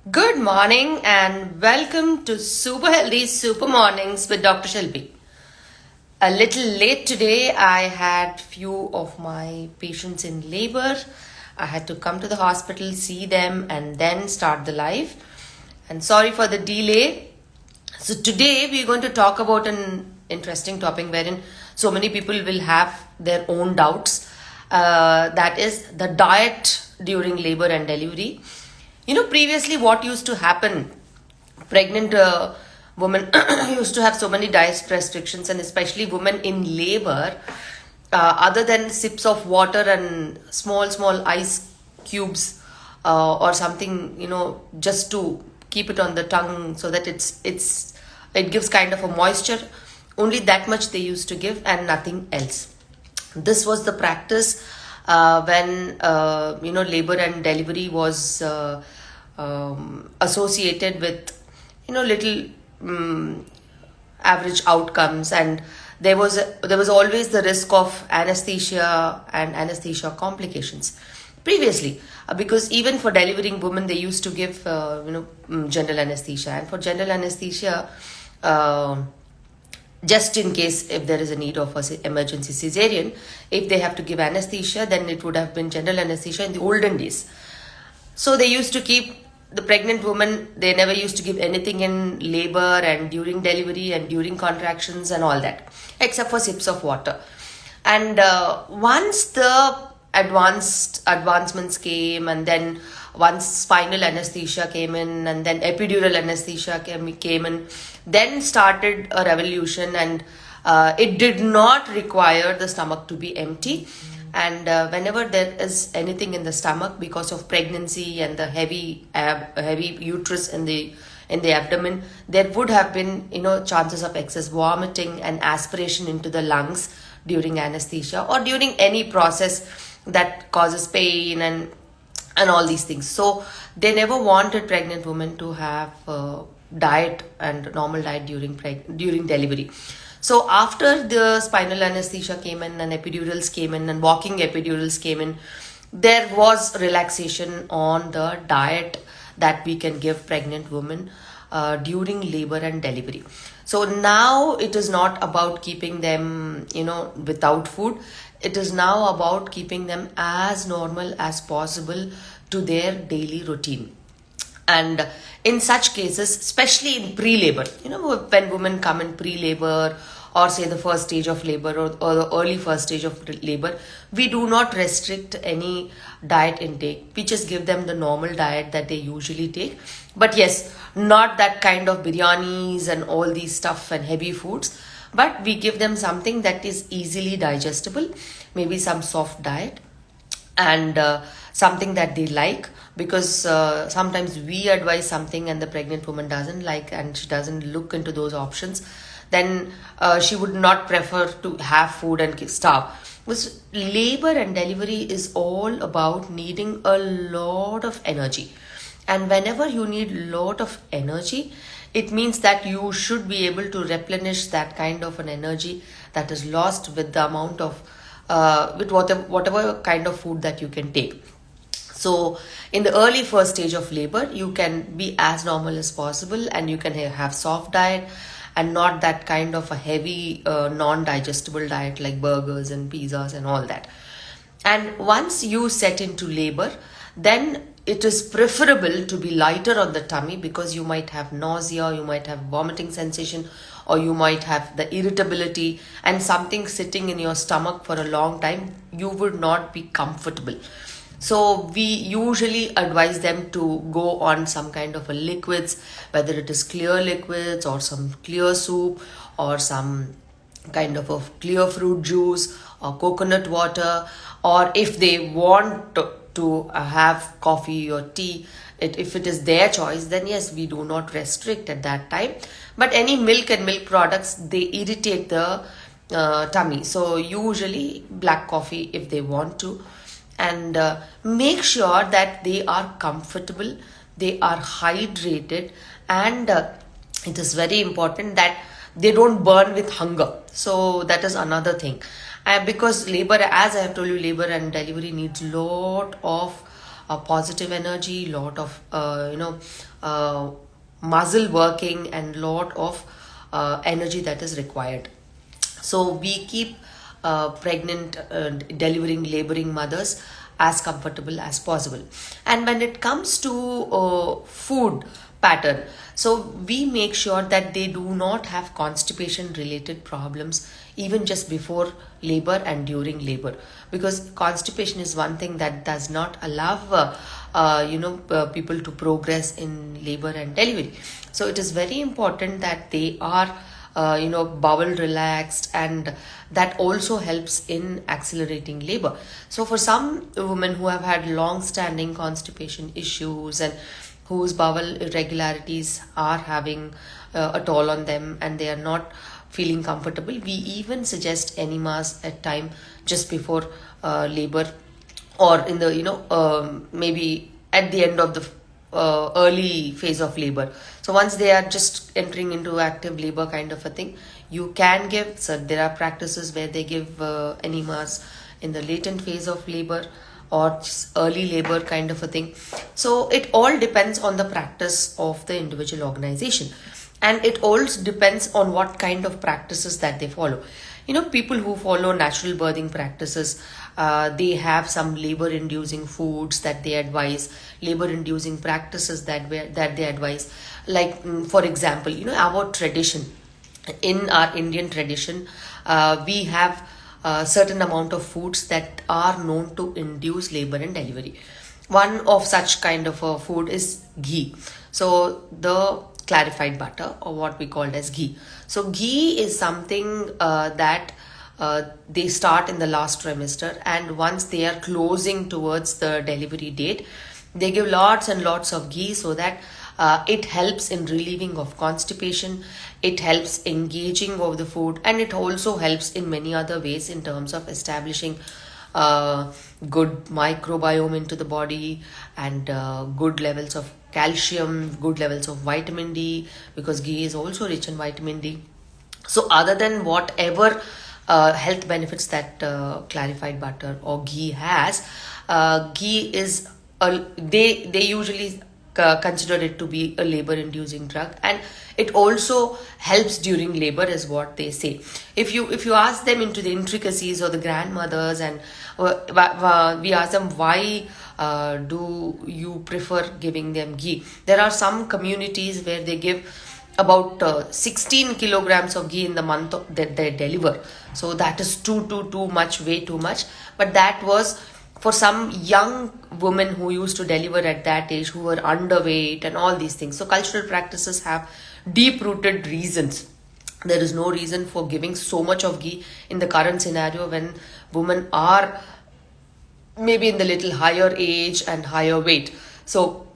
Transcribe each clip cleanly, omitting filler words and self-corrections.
Good morning and welcome to Super Healthy Super Mornings with Dr. Shelby. A little late today, I had few of my patients in labor. I had to come to the hospital, see them, and then start the live. And sorry for the delay. So today we're going to talk about an interesting topic wherein so many people will have their own doubts. That is the diet during labor and delivery. Previously what used to happen, pregnant women used to have so many diet restrictions, and especially women in labor, other than sips of water and small ice cubes or something, just to keep it on the tongue so that it gives kind of a moisture. Only that much they used to give and nothing else. This was the practice when labor and delivery was associated with little average outcomes, and there was always the risk of anesthesia and anesthesia complications previously, because even for delivering women they used to give general anesthesia, and for general anesthesia, just in case if there is a need of a emergency cesarean, if they have to give anesthesia, then it would have been general anesthesia in the olden days. So they used to keep the pregnant woman, they never used to give anything in labor and during delivery and during contractions and all that, except for sips of water. And once the advancements came, and then once spinal anesthesia came in, and then epidural anesthesia came in, then started a revolution, and it did not require the stomach to be empty. And whenever there is anything in the stomach because of pregnancy and the heavy uterus in the abdomen, there would have been chances of excess vomiting and aspiration into the lungs during anesthesia or during any process that causes pain and all these things. So they never wanted pregnant women to have diet and normal diet during delivery. So after the spinal anesthesia came in and epidurals came in and walking epidurals came in, there was relaxation on the diet that we can give pregnant women during labor and delivery. So now it is not about keeping them, without food. It is now about keeping them as normal as possible to their daily routine. And in such cases, especially in pre-labor, when women come in pre-labor, or say the first stage of labor, or the early first stage of labor, we do not restrict any diet intake. We just give them the normal diet that they usually take. But yes, not that kind of biryanis and all these stuff and heavy foods, but we give them something that is easily digestible, maybe some soft diet, and something that they like, because sometimes we advise something and the pregnant woman doesn't like and she doesn't look into those options, then she would not prefer to have food and starve. Because labor and delivery is all about needing a lot of energy, and whenever you need a lot of energy, it means that you should be able to replenish that kind of an energy that is lost with the amount of with whatever kind of food that you can take. So in the early first stage of labor, you can be as normal as possible, and you can have soft diet and not that kind of a heavy non-digestible diet like burgers and pizzas and all that. And once you set into labor, then it is preferable to be lighter on the tummy, because you might have nausea, you might have vomiting sensation, or you might have the irritability, and something sitting in your stomach for a long time, you would not be comfortable. So we usually advise them to go on some kind of a liquids, whether it is clear liquids or some clear soup or some kind of a clear fruit juice or coconut water, or if they want to have coffee or tea, if it is their choice, then yes, we do not restrict at that time. But any milk and milk products, they irritate the tummy. So usually black coffee if they want to, and make sure that they are comfortable, they are hydrated, and it is very important that they don't burn with hunger. So that is another thing. Because labor, as I have told you, labor and delivery needs lot of positive energy, lot of muscle working, and lot of energy that is required. So we keep pregnant, delivering, laboring mothers as comfortable as possible. And when it comes to food pattern, so we make sure that they do not have constipation related problems even just before labor and during labor, because constipation is one thing that does not allow people to progress in labor and delivery. So it is very important that they are bowel relaxed, and that also helps in accelerating labor. So for some women who have had long standing constipation issues and whose bowel irregularities are having a toll on them and they are not feeling comfortable, we even suggest enemas at time just before labor, or in the maybe at the end of the early phase of labor. So once they are just entering into active labor kind of a thing, you can give. So there are practices where they give enemas in the latent phase of labor or just early labor kind of a thing. So it all depends on the practice of the individual organization, and it also depends on what kind of practices that they follow. People who follow natural birthing practices, they have some labor inducing foods that they advise, labor inducing practices that they advise. Like for example, our tradition, in our Indian tradition, we have a certain amount of foods that are known to induce labor and delivery. One of such kind of a food is ghee. So the clarified butter, or what we called as ghee. So ghee is something that they start in the last trimester, and once they are closing towards the delivery date, they give lots and lots of ghee, so that it helps in relieving of constipation, it helps engaging of the food, and it also helps in many other ways in terms of establishing good microbiome into the body, and good levels of calcium, good levels of vitamin D, because ghee is also rich in vitamin D. So other than whatever health benefits that clarified butter or ghee has, ghee is they usually consider it to be a labor inducing drug, and it also helps during labor, is what they say. If you ask them into the intricacies, or the grandmothers, and we ask them, why do you prefer giving them ghee, there are some communities where they give about 16 kilograms of ghee in the month that they deliver. So that is too much, way too much. But that was for some young women who used to deliver at that age, who were underweight and all these things. So cultural practices have deep-rooted reasons. There is no reason for giving so much of ghee in the current scenario when women are maybe in the little higher age and higher weight. So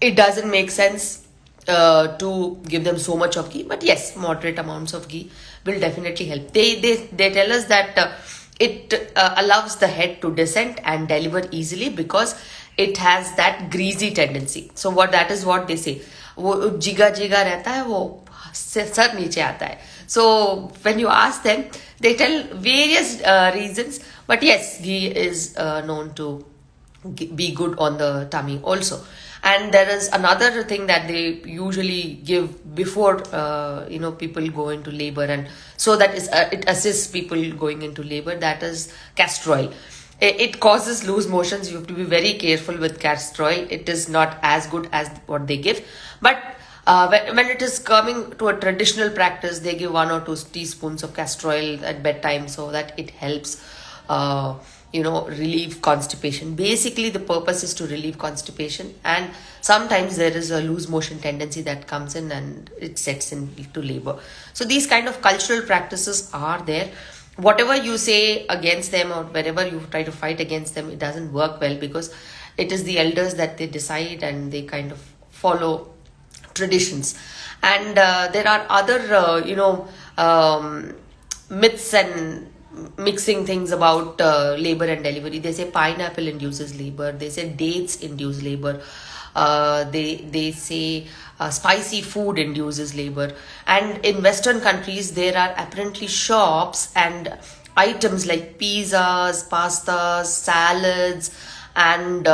it doesn't make sense to give them so much of ghee. But yes, moderate amounts of ghee will definitely help. They tell us that it allows the head to descend and deliver easily, because it has that greasy tendency. So that is what they say. वो जिगा जिगा रहता है, वो sir नीचे आता है. So when you ask them, they tell various reasons. But yes, ghee is known to be good on the tummy also. And there is another thing that they usually give before people go into labor, and so that is it assists people going into labor, that is castor oil. It causes loose motions. You have to be very careful with castor oil. It is not as good as what they give. But when it is coming to a traditional practice, they give 1 or 2 teaspoons of castor oil at bedtime, so that it helps relieve constipation. Basically, the purpose is to relieve constipation, and sometimes there is a loose motion tendency that comes in and it sets into labor. So these kind of cultural practices are there. Whatever you say against them, or wherever you try to fight against them, it doesn't work well, because it is the elders that they decide, and they kind of follow traditions. And there are other myths and mixing things about labor and delivery. They say pineapple induces labor, they say dates induce labor, they say spicy food induces labor. And in Western countries, there are apparently shops and items like pizzas, pastas, salads, and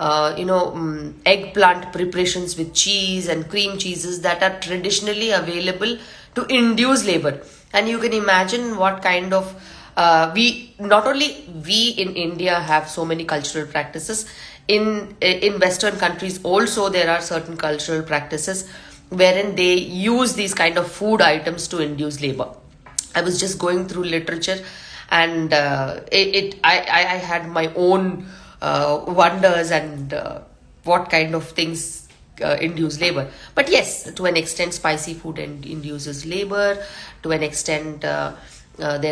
eggplant preparations with cheese and cream cheeses that are traditionally available to induce labor. And you can imagine what kind of not only we in India have so many cultural practices. In Western countries also there are certain cultural practices wherein they use these kind of food items to induce labor. I was just going through literature, and I had my own wonders and what kind of things induce labor. But yes, to an extent, spicy food induces labor. To an extent, there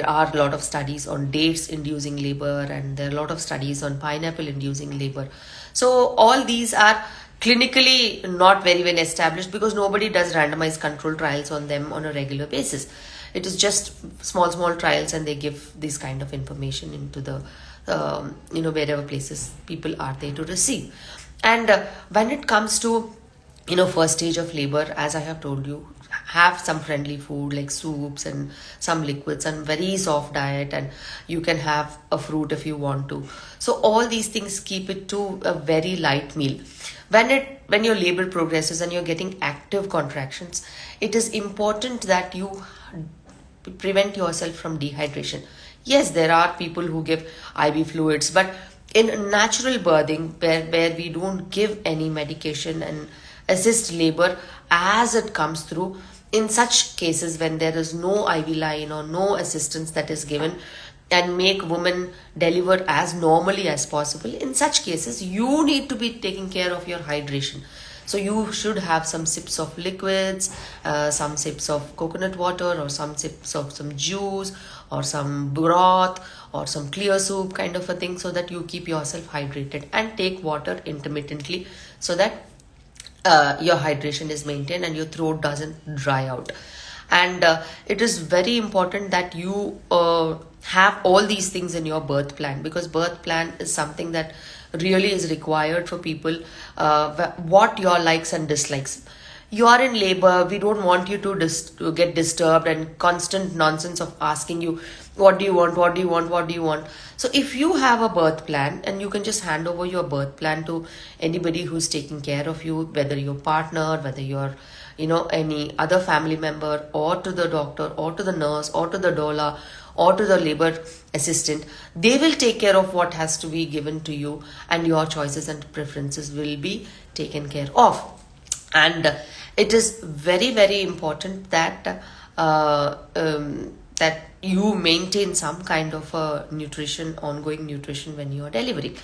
are a lot of studies on dates inducing labor, and there are a lot of studies on pineapple inducing labor. So all these are clinically not very well established because nobody does randomized control trials on them on a regular basis. It is just small trials, and they give this kind of information into the wherever places people are there to receive. And when it comes to first stage of labor, as I have told you, have some friendly food like soups and some liquids and very soft diet, and you can have a fruit if you want to. So all these things keep it to a very light meal. When your labor progresses and you're getting active contractions, it is important that you prevent yourself from dehydration. Yes, there are people who give IV fluids, but in natural birthing, where we don't give any medication and assist labor as it comes through, in such cases when there is no IV line or no assistance that is given and make women deliver as normally as possible, in such cases you need to be taking care of your hydration. So you should have some sips of liquids, some sips of coconut water, or some sips of some juice, or some broth, or some clear soup kind of a thing, so that you keep yourself hydrated, and take water intermittently so that your hydration is maintained and your throat doesn't dry out. And it is very important that you have all these things in your birth plan, because birth plan is something that really is required for people. What your likes and dislikes. You are in labor, we don't want you to get disturbed and constant nonsense of asking you what do you want. So if you have a birth plan, and you can just hand over your birth plan to anybody who's taking care of you, whether your partner, whether you're any other family member, or to the doctor, or to the nurse, or to the doula, or to the labor assistant, they will take care of what has to be given to you, and your choices and preferences will be taken care of. And it is very, very important that that you maintain some kind of a ongoing nutrition when you are delivering.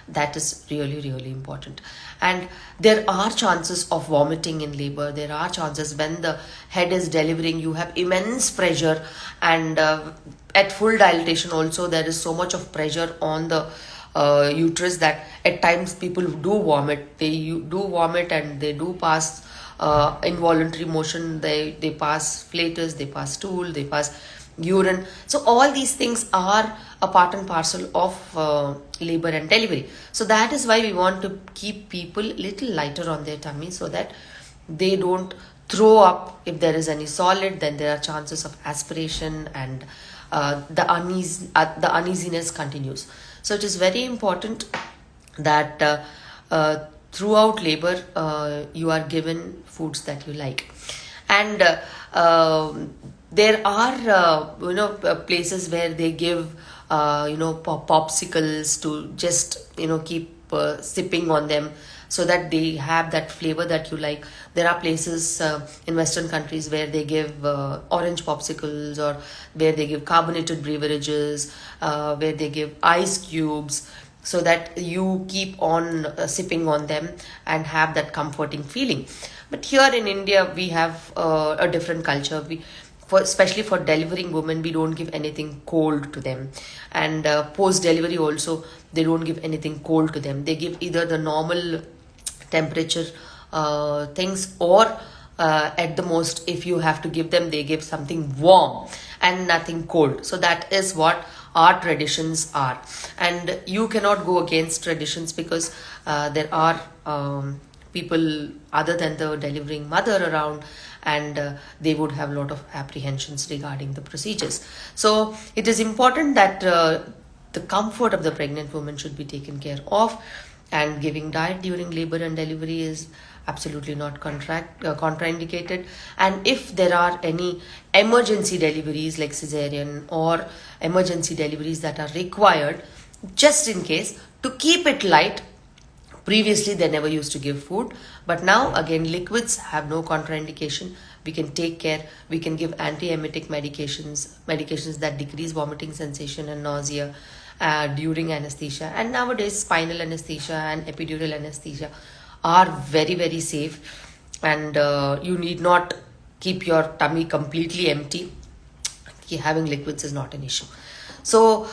That is really, really important. And there are chances of vomiting in labor. There are chances when the head is delivering, you have immense pressure, and at full dilatation also there is so much of pressure on the uterus that at times people do vomit. They do vomit, and they do pass involuntary motion. They pass flatus, they pass stool, they pass urine. So all these things are a part and parcel of labor and delivery. So that is why we want to keep people little lighter on their tummy, so that they don't throw up. If there is any solid, then there are chances of aspiration, and the uneasiness continues. So it is very important that throughout labor you are given foods that you like. And there are places where they give popsicles to just keep sipping on them, so that they have that flavor that you like. There are places in Western countries where they give orange popsicles, or where they give carbonated beverages, where they give ice cubes, so that you keep on sipping on them and have that comforting feeling. But here in India, we have a different culture. Especially for delivering women, we don't give anything cold to them. And post-delivery also, they don't give anything cold to them. They give either the normal temperature things, or at the most, if you have to give them, they give something warm and nothing cold. So that is what our traditions are. And you cannot go against traditions, because there are people other than the delivering mother around, and they would have a lot of apprehensions regarding the procedures. So it is important that the comfort of the pregnant woman should be taken care of. and giving diet during labor and delivery is absolutely not contraindicated. And if there are any emergency deliveries like cesarean or emergency deliveries that are required, just in case, to keep it light, previously they never used to give food, but now again liquids have no contraindication. We can take care, we can give anti-emetic medications that decrease vomiting sensation and nausea during anesthesia. And nowadays spinal anesthesia and epidural anesthesia are very, very safe, and you need not keep your tummy completely empty. Having liquids is not an issue. So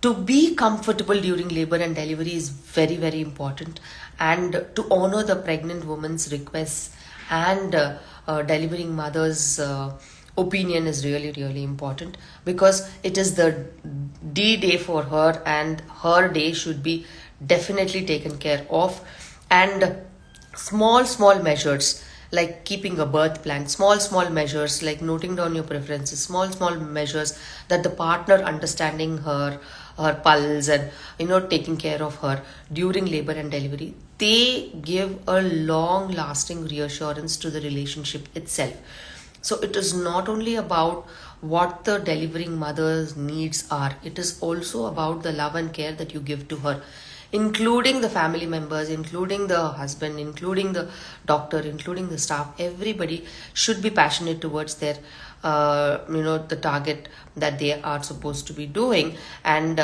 to be comfortable during labor and delivery is very, very important, and to honor the pregnant woman's requests and delivering mother's opinion is really, really important, because it is the D-day for her, and her day should be definitely taken care of. And small measures like keeping a birth plan, small measures like noting down your preferences, small measures that the partner understanding her pulse and taking care of her during labor and delivery, they give a long lasting reassurance to the relationship itself. So it is not only about what the delivering mother's needs are, it is also about the love and care that you give to her, including the family members, including the husband, including the doctor, including the staff. Everybody should be passionate towards their the target that they are supposed to be doing, and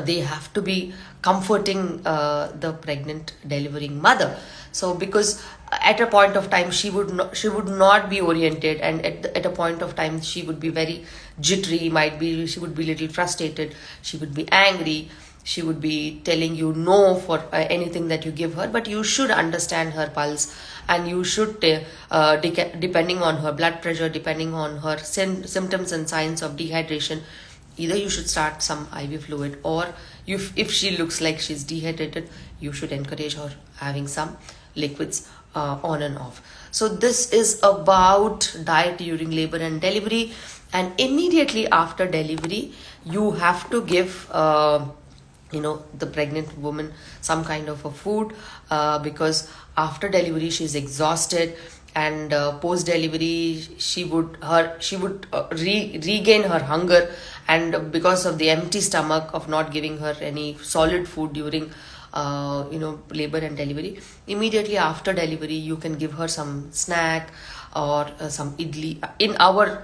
they have to be comforting the pregnant delivering mother. So because at a point of time she would not be oriented, and at a point of time she would be very jittery, she would be little frustrated, she would be angry, she would be telling you no for anything that you give her. But you should understand her pulse, and you should depending on her blood pressure, depending on her symptoms and signs of dehydration, either you should start some IV fluid, or if she looks like she's dehydrated, you should encourage her having some liquids on and off. So this is about diet during labor and delivery. And immediately after delivery, you have to give the pregnant woman some kind of a food, because after delivery she's exhausted, and post delivery she would regain her hunger, and because of the empty stomach of not giving her any solid food during labor and delivery, immediately after delivery you can give her some snack or some idli. In our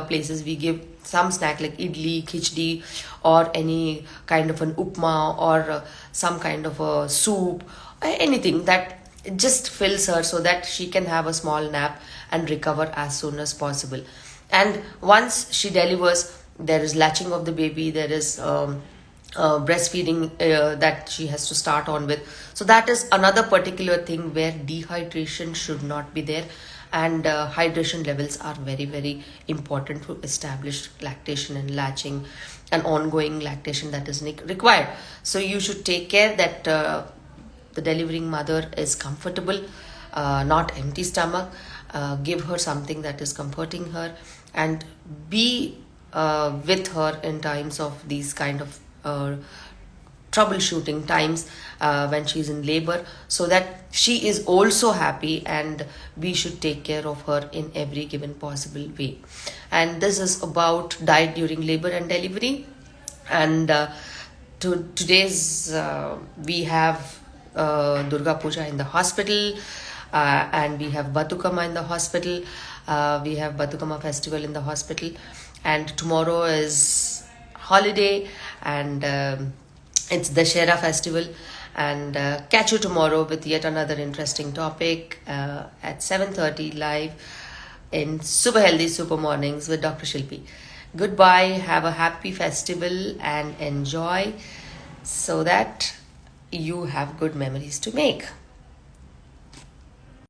places we give some snack like idli, khichdi, or any kind of an upma, or some kind of a soup, anything that just fills her so that she can have a small nap and recover as soon as possible. And once she delivers, there is latching of the baby, there is breastfeeding that she has to start on with. So that is another particular thing where dehydration should not be there, and hydration levels are very, very important to establish lactation and latching and ongoing lactation that is required. So you should take care that the delivering mother is comfortable, not empty stomach. Give her something that is comforting her, and be with her in times of these kind of troubleshooting times when she's in labor, so that she is also happy, and we should take care of her in every given possible way. And this is about diet during labor and delivery. And today's we have Durga Puja in the hospital, and we have Batukama in the hospital. We have Batukama festival in the hospital, and tomorrow is holiday, and it's the Dussehra festival. And catch you tomorrow with yet another interesting topic at 7:30 live in Super Healthy Super Mornings with Dr. Shilpi. Goodbye, have a happy festival and enjoy, so that you have good memories to make.